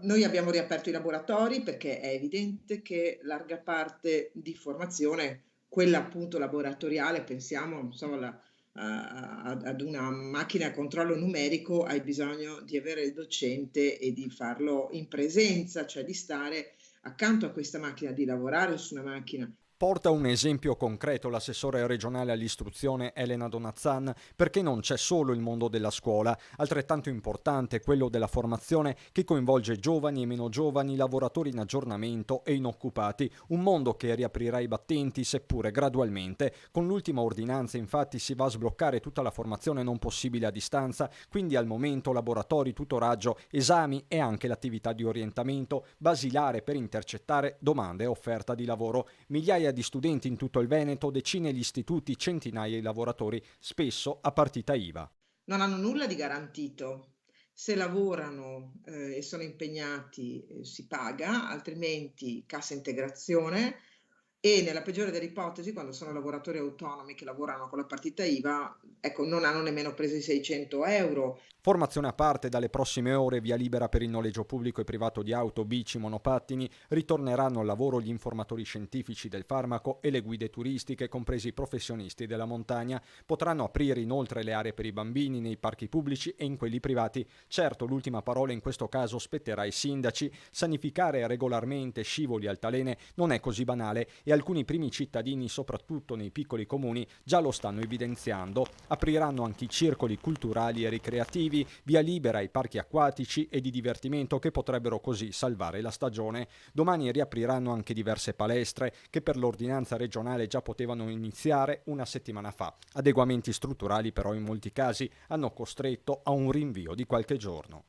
Noi abbiamo riaperto i laboratori perché è evidente che larga parte di formazione, quella appunto laboratoriale, pensiamo, non so, ad una macchina a controllo numerico, hai bisogno di avere il docente e di farlo in presenza, cioè di stare accanto a questa macchina, di lavorare su una macchina. Porta un esempio concreto l'assessore regionale all'istruzione Elena Donazzan, perché non c'è solo il mondo della scuola, altrettanto importante quello della formazione che coinvolge giovani e meno giovani, lavoratori in aggiornamento e inoccupati, un mondo che riaprirà i battenti seppure gradualmente. Con l'ultima ordinanza infatti si va a sbloccare tutta la formazione non possibile a distanza, quindi al momento laboratori, tutoraggio, esami e anche l'attività di orientamento basilare per intercettare domande e offerta di lavoro. Migliaia di studenti in tutto il Veneto, decine gli istituti, centinaia i lavoratori, spesso a partita IVA. Non hanno nulla di garantito. Se lavorano, e sono impegnati, si paga, altrimenti cassa integrazione e nella peggiore delle ipotesi, quando sono lavoratori autonomi che lavorano con la partita IVA, ecco, non hanno nemmeno preso i 600 €. Formazione a parte, dalle prossime ore via libera per il noleggio pubblico e privato di auto, bici, monopattini, ritorneranno al lavoro gli informatori scientifici del farmaco e le guide turistiche, compresi i professionisti della montagna. Potranno aprire inoltre le aree per i bambini nei parchi pubblici e in quelli privati. Certo, l'ultima parola in questo caso spetterà ai sindaci. Sanificare regolarmente scivoli e altalene non è così banale e alcuni primi cittadini, soprattutto nei piccoli comuni, già lo stanno evidenziando. Apriranno anche i circoli culturali e ricreativi, via libera ai parchi acquatici e di divertimento che potrebbero così salvare la stagione. Domani riapriranno anche diverse palestre che per l'ordinanza regionale già potevano iniziare una settimana fa. Adeguamenti strutturali però in molti casi hanno costretto a un rinvio di qualche giorno.